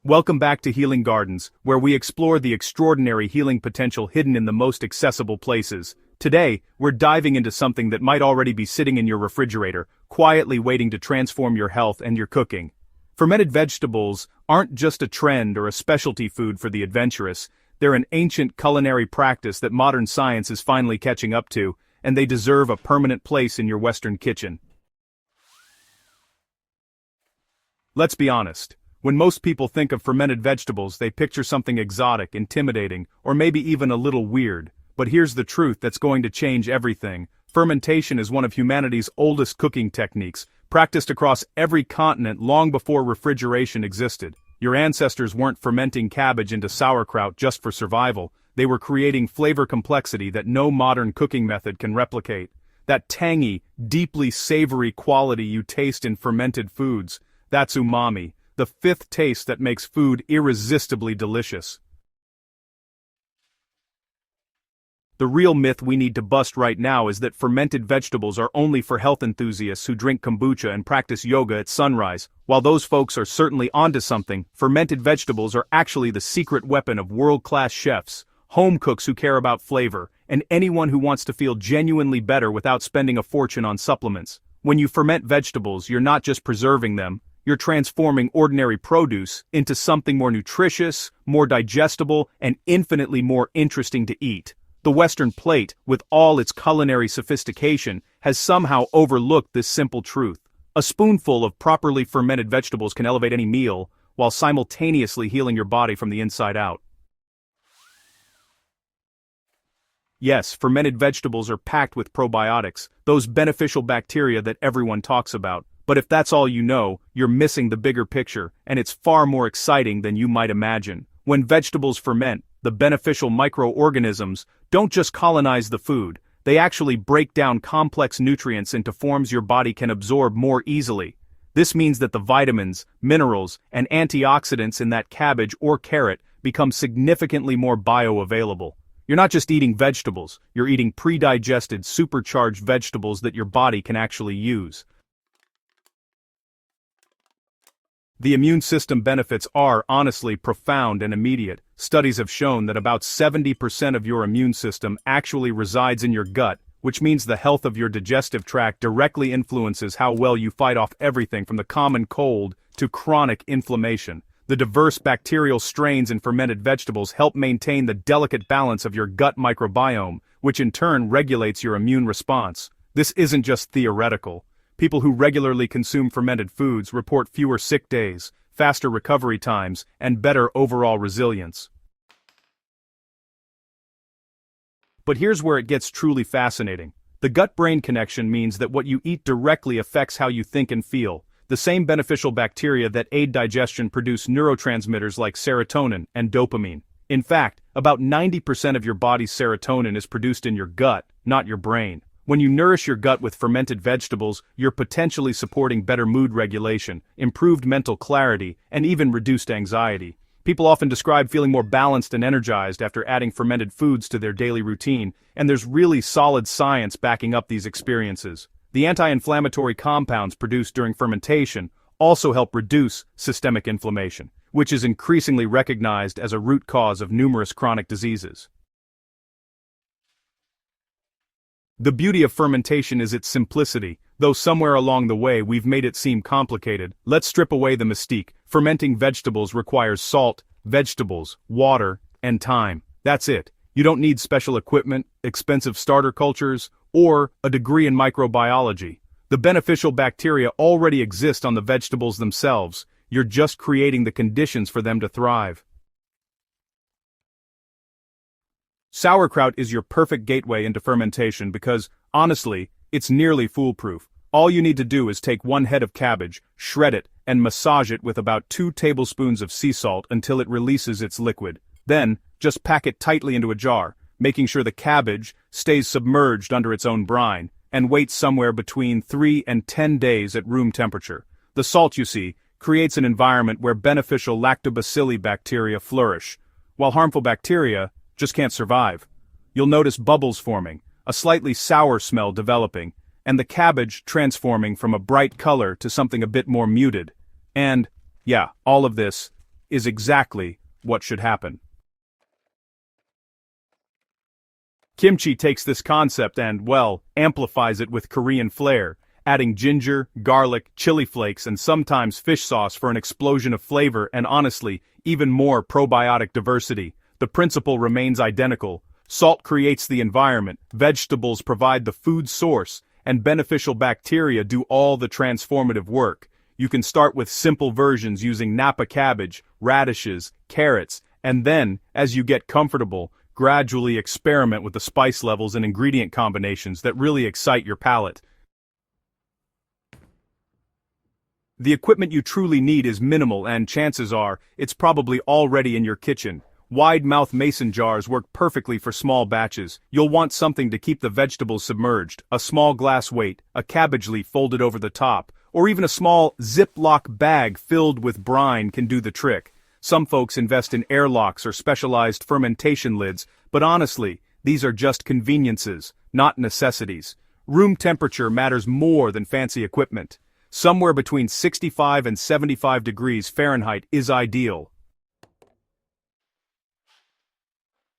Welcome back to Healing Gardens, where we explore the extraordinary healing potential hidden in the most accessible places. Today, we're diving into something that might already be sitting in your refrigerator, quietly waiting to transform your health and your cooking. Fermented vegetables aren't just a trend or a specialty food for the adventurous. They're an ancient culinary practice that modern science is finally catching up to, and they deserve a permanent place in your Western kitchen. Let's be honest. When most people think of fermented vegetables, they picture something exotic, intimidating, or maybe even a little weird. But here's the truth that's going to change everything. Fermentation is one of humanity's oldest cooking techniques, practiced across every continent long before refrigeration existed. Your ancestors weren't fermenting cabbage into sauerkraut just for survival. They were creating flavor complexity that no modern cooking method can replicate. That tangy, deeply savory quality you taste in fermented foods, that's umami. The fifth taste that makes food irresistibly delicious. The real myth we need to bust right now is that fermented vegetables are only for health enthusiasts who drink kombucha and practice yoga at sunrise. While those folks are certainly onto something, fermented vegetables are actually the secret weapon of world-class chefs, home cooks who care about flavor, and anyone who wants to feel genuinely better without spending a fortune on supplements. When you ferment vegetables, you're not just preserving them, you're transforming ordinary produce into something more nutritious, more digestible, and infinitely more interesting to eat. The Western plate, with all its culinary sophistication, has somehow overlooked this simple truth. A spoonful of properly fermented vegetables can elevate any meal, while simultaneously healing your body from the inside out. Yes, fermented vegetables are packed with probiotics, those beneficial bacteria that everyone talks about. But if that's all you know, you're missing the bigger picture, and it's far more exciting than you might imagine. When vegetables ferment, the beneficial microorganisms don't just colonize the food, they actually break down complex nutrients into forms your body can absorb more easily. This means that the vitamins, minerals, and antioxidants in that cabbage or carrot become significantly more bioavailable. You're not just eating vegetables, you're eating pre-digested, supercharged vegetables that your body can actually use. The immune system benefits are, honestly, profound and immediate. Studies have shown that about 70% of your immune system actually resides in your gut, which means the health of your digestive tract directly influences how well you fight off everything from the common cold to chronic inflammation. The diverse bacterial strains in fermented vegetables help maintain the delicate balance of your gut microbiome, which in turn regulates your immune response. This isn't just theoretical. People who regularly consume fermented foods report fewer sick days, faster recovery times, and better overall resilience. But here's where it gets truly fascinating. The gut-brain connection means that what you eat directly affects how you think and feel. The same beneficial bacteria that aid digestion produce neurotransmitters like serotonin and dopamine. In fact, about 90% of your body's serotonin is produced in your gut, not your brain. When you nourish your gut with fermented vegetables, you're potentially supporting better mood regulation, improved mental clarity, and even reduced anxiety. People often describe feeling more balanced and energized after adding fermented foods to their daily routine, and there's really solid science backing up these experiences. The anti-inflammatory compounds produced during fermentation also help reduce systemic inflammation, which is increasingly recognized as a root cause of numerous chronic diseases. The beauty of fermentation is its simplicity, though somewhere along the way we've made it seem complicated. Let's strip away the mystique. Fermenting vegetables requires salt, vegetables, water, and time. That's it. You don't need special equipment, expensive starter cultures, or a degree in microbiology. The beneficial bacteria already exist on the vegetables themselves. You're just creating the conditions for them to thrive. Sauerkraut is your perfect gateway into fermentation because, honestly, it's nearly foolproof. All you need to do is take one head of cabbage, shred it, and massage it with about 2 tablespoons of sea salt until it releases its liquid. Then, just pack it tightly into a jar, making sure the cabbage stays submerged under its own brine, and wait somewhere between 3 and 10 days at room temperature. The salt, you see, creates an environment where beneficial lactobacilli bacteria flourish, while harmful bacteria just can't survive. You'll notice bubbles forming, a slightly sour smell developing, and the cabbage transforming from a bright color to something a bit more muted. And, yeah, all of this, is exactly what should happen. Kimchi takes this concept and, well, amplifies it with Korean flair, adding ginger, garlic, chili flakes, and sometimes fish sauce for an explosion of flavor and honestly, even more probiotic diversity. The principle remains identical. Salt creates the environment, vegetables provide the food source, and beneficial bacteria do all the transformative work. You can start with simple versions using Napa cabbage, radishes, carrots, and then, as you get comfortable, gradually experiment with the spice levels and ingredient combinations that really excite your palate. The equipment you truly need is minimal and chances are, it's probably already in your kitchen. Wide-mouth mason jars work perfectly for small batches. You'll want something to keep the vegetables submerged, a small glass weight, a cabbage leaf folded over the top, or even a small Ziploc bag filled with brine can do the trick. Some folks invest in airlocks or specialized fermentation lids, but honestly, these are just conveniences, not necessities. Room temperature matters more than fancy equipment. Somewhere between 65 and 75 degrees Fahrenheit is ideal.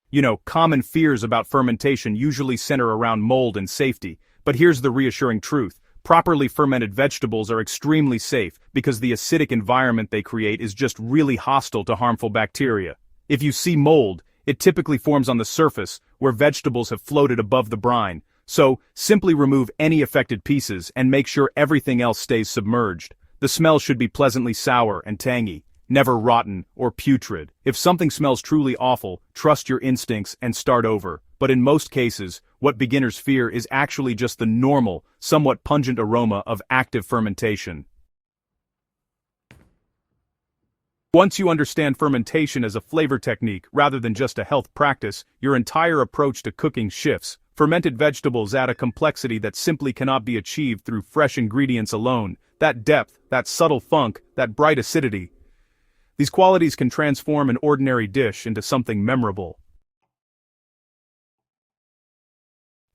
You know, common fears about fermentation usually center around mold and safety, but here's the reassuring truth. Properly fermented vegetables are extremely safe because the acidic environment they create is just really hostile to harmful bacteria. If you see mold, it typically forms on the surface where vegetables have floated above the brine, so simply remove any affected pieces and make sure everything else stays submerged. The smell should be pleasantly sour and tangy, never rotten or putrid. If something smells truly awful, trust your instincts and start over. But in most cases, what beginners fear is actually just the normal, somewhat pungent aroma of active fermentation. Once you understand fermentation as a flavor technique rather than just a health practice, your entire approach to cooking shifts. Fermented vegetables add a complexity that simply cannot be achieved through fresh ingredients alone. That depth, that subtle funk, that bright acidity. These qualities can transform an ordinary dish into something memorable.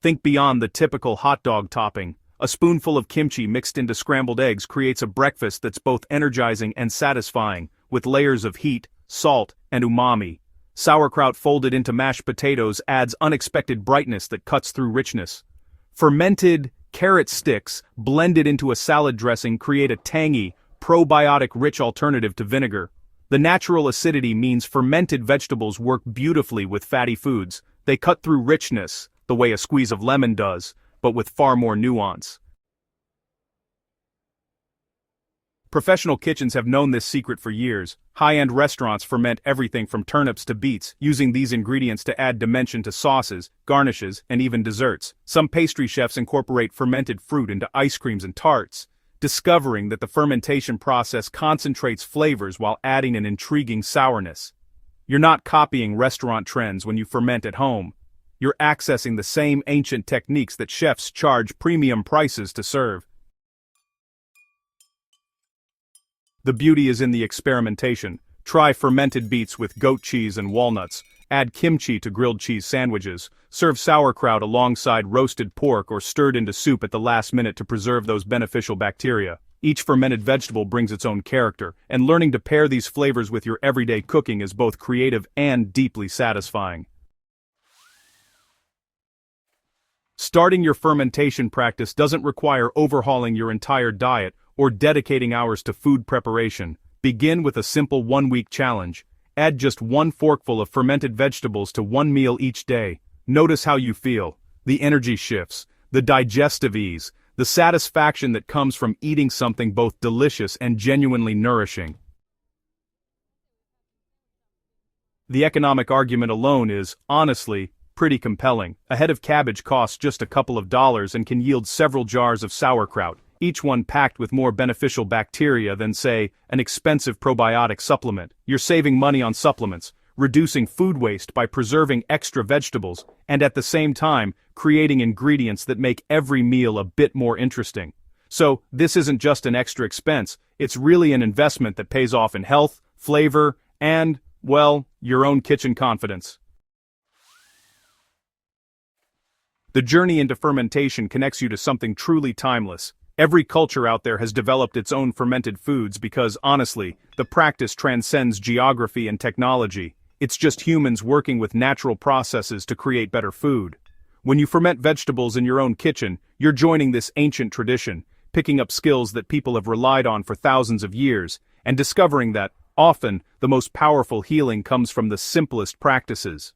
Think beyond the typical hot dog topping. A spoonful of kimchi mixed into scrambled eggs creates a breakfast that's both energizing and satisfying, with layers of heat, salt, and umami. Sauerkraut folded into mashed potatoes adds unexpected brightness that cuts through richness. Fermented carrot sticks blended into a salad dressing create a tangy, probiotic-rich alternative to vinegar. The natural acidity means fermented vegetables work beautifully with fatty foods. They cut through richness, the way a squeeze of lemon does, but with far more nuance. Professional kitchens have known this secret for years. High-end restaurants ferment everything from turnips to beets, using these ingredients to add dimension to sauces, garnishes, and even desserts. Some pastry chefs incorporate fermented fruit into ice creams and tarts, discovering that the fermentation process concentrates flavors while adding an intriguing sourness. You're not copying restaurant trends when you ferment at home. You're accessing the same ancient techniques that chefs charge premium prices to serve. The beauty is in the experimentation. Try fermented beets with goat cheese and walnuts. Add kimchi to grilled cheese sandwiches. Serve sauerkraut alongside roasted pork or stirred into soup at the last minute to preserve those beneficial bacteria. Each fermented vegetable brings its own character, and learning to pair these flavors with your everyday cooking is both creative and deeply satisfying. Starting your fermentation practice doesn't require overhauling your entire diet or dedicating hours to food preparation. Begin with a simple one-week challenge. Add just one forkful of fermented vegetables to one meal each day. Notice how you feel. The energy shifts, the digestive ease, the satisfaction that comes from eating something both delicious and genuinely nourishing. The economic argument alone is, honestly, pretty compelling. A head of cabbage costs just a couple of dollars and can yield several jars of sauerkraut, each one packed with more beneficial bacteria than, say, an expensive probiotic supplement. You're saving money on supplements, reducing food waste by preserving extra vegetables, and at the same time, creating ingredients that make every meal a bit more interesting. So, this isn't just an extra expense, it's really an investment that pays off in health, flavor, and, well, your own kitchen confidence. The journey into fermentation connects you to something truly timeless. Every culture out there has developed its own fermented foods because, honestly, the practice transcends geography and technology. It's just humans working with natural processes to create better food. When you ferment vegetables in your own kitchen, you're joining this ancient tradition, picking up skills that people have relied on for thousands of years, and discovering that, often, the most powerful healing comes from the simplest practices.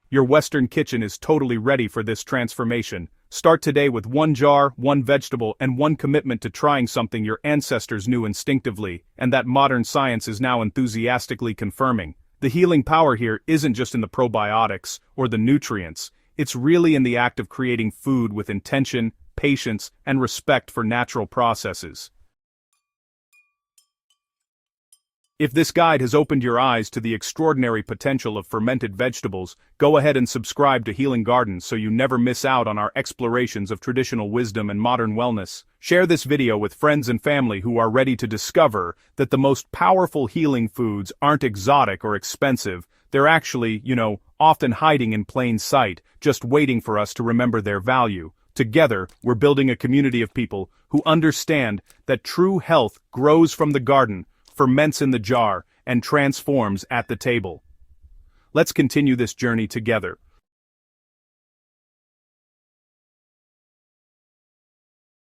Your Western kitchen is totally ready for this transformation. Start today with 1 jar, 1 vegetable, and 1 commitment to trying something your ancestors knew instinctively, and that modern science is now enthusiastically confirming. The healing power here isn't just in the probiotics or the nutrients, it's really in the act of creating food with intention, patience, and respect for natural processes. If this guide has opened your eyes to the extraordinary potential of fermented vegetables, go ahead and subscribe to Healing Gardens so you never miss out on our explorations of traditional wisdom and modern wellness. Share this video with friends and family who are ready to discover that the most powerful healing foods aren't exotic or expensive, they're actually, often hiding in plain sight, just waiting for us to remember their value. Together, we're building a community of people who understand that true health grows from the garden, ferments in the jar, and transforms at the table. Let's continue this journey together.